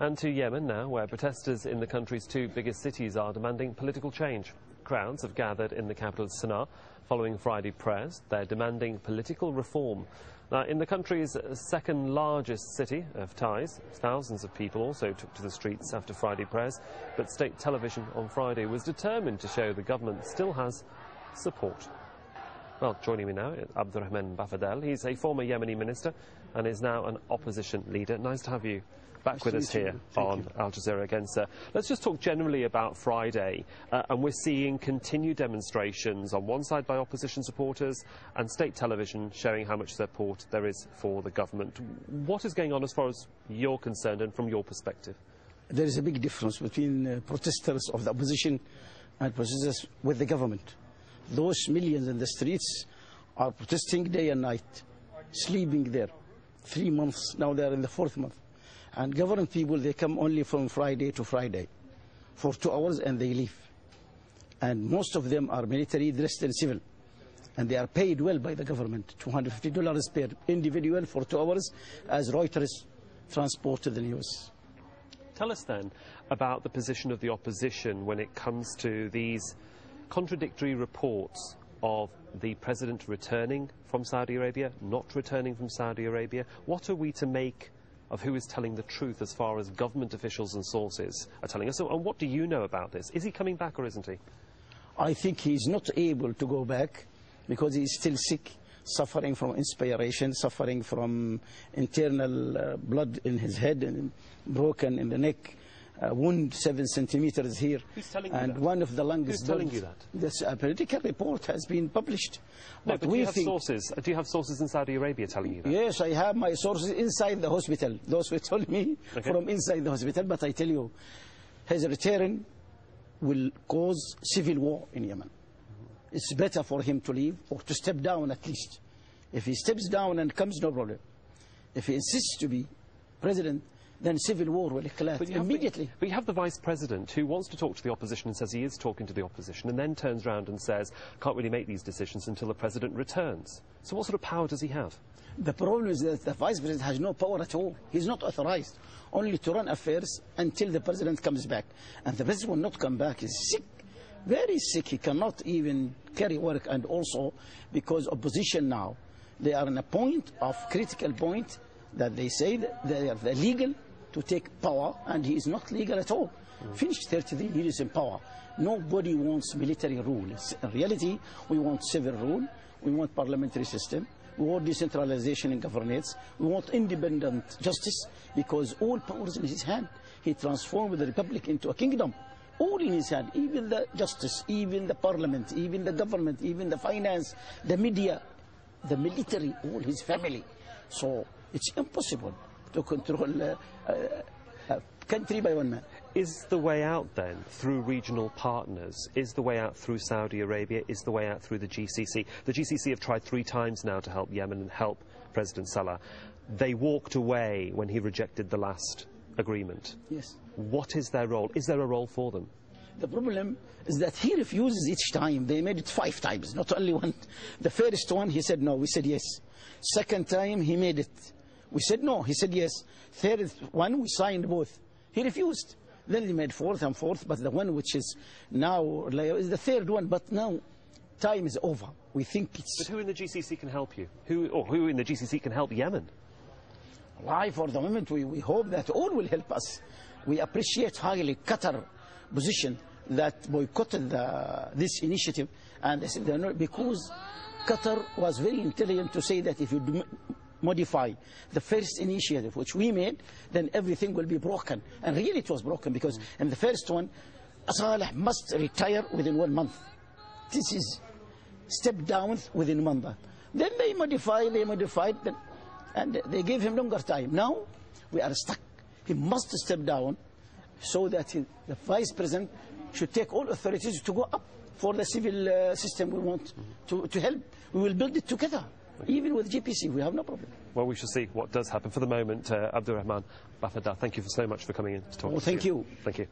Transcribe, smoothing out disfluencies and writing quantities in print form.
And to Yemen now, where protesters in the country's two biggest cities are demanding political change. Crowds have gathered in the capital Sana'a following Friday prayers. They're demanding political reform. Now, in the country's second largest city of Taiz, thousands of people also took to the streets after Friday prayers, but state television on Friday was determined to show the government still has support. Well, joining me now is Abdrahman Bafadel. He's a former Yemeni minister and is now an opposition leader. Nice to have you back with us here on Al Jazeera again, sir. Let's just talk generally about Friday. And we're seeing continued demonstrations on one side by opposition supporters and state television showing how much support there is for the government. What is going on as far as you're concerned and from your perspective? There is a big difference between protesters of the opposition and protesters with the government. Those millions in the streets are protesting day and night, sleeping there. 3 months, now they are in the 4th month. And government people, they come only from Friday to Friday for 2 hours and they leave. And most of them are military dressed and civil. And they are paid well by the government, $250 per individual for 2 hours, as Reuters transported the news. Tell us then about the position of the opposition when it comes to these contradictory reports of the president returning from Saudi Arabia, not returning from Saudi Arabia. What are we to make of who is telling the truth as far as government officials and sources are telling us? And what do you know about this? Is he coming back or isn't he? I think he's not able to go back because he's still sick, suffering from inspiration, suffering from internal blood in his head and broken in the neck. Wound 7 centimeters here. Who's telling you and that? One of the longest. Who's telling you that? This political report has been published. No, but do you have sources? Do you have sources in Saudi Arabia telling you that? Yes, I have my sources inside the hospital. Those who told me from inside the hospital. But I tell you, his return will cause civil war in Yemen. It's better for him to leave or to step down at least. If he steps down and comes, no problem. If he insists to be president, then civil war will collapse immediately. But you have the vice president who wants to talk to the opposition and says he is talking to the opposition and then turns around and says, can't really make these decisions until the president returns. So what sort of power does he have? The problem is that the vice president has no power at all. He's not authorized only to run affairs until the president comes back. And the president will not come back. He's sick, very sick. He cannot even carry work. And also because opposition now, they are in a point of critical point that they say that they are illegal to take power, and he is not legal at all. Finished 33 years in power. Nobody wants military rule. In reality, we want civil rule, we want parliamentary system, we want decentralization in governance, we want independent justice, because all powers in his hand. He transformed the republic into a kingdom. All in his hand, even the justice, even the parliament, even the government, even the finance, the media, the military, all his family. So it's impossible to control a country by one man. Is the way out then through regional partners? Is the way out through Saudi Arabia? Is the way out through the GCC? The GCC have tried 3 times now to help Yemen and help President Saleh. They walked away when he rejected the last agreement. Yes. What is their role? Is there a role for them? The problem is that he refuses each time. They made it 5 times, not only one. The first one, he said no, we said yes. Second time, he made it. We said no, he said yes. Third one, we signed both. He refused. Then he made 4th and 4th, but the one which is now is the 3rd one. But now time is over. We think it's... But who in the GCC can help you? Who in the GCC can help Yemen? Why, for the moment, we hope that all will help us. We appreciate highly Qatar position that boycotted this initiative, and they said because Qatar was very intelligent to say that if you modify the first initiative which we made, then everything will be broken. And really it was broken, because in the first one, Saleh must retire within 1 month. This is step down within 1 month. Then they modified, and they gave him longer time. Now we are stuck. He must step down so that the vice president should take all authorities to go up for the civil system we want to help. We will build it together. Even with GPC, we have no problem. Well, we shall see what does happen. For the moment, Abdrahman Bafadel, thank you so much for coming in to talk to us. Thank you. Thank you.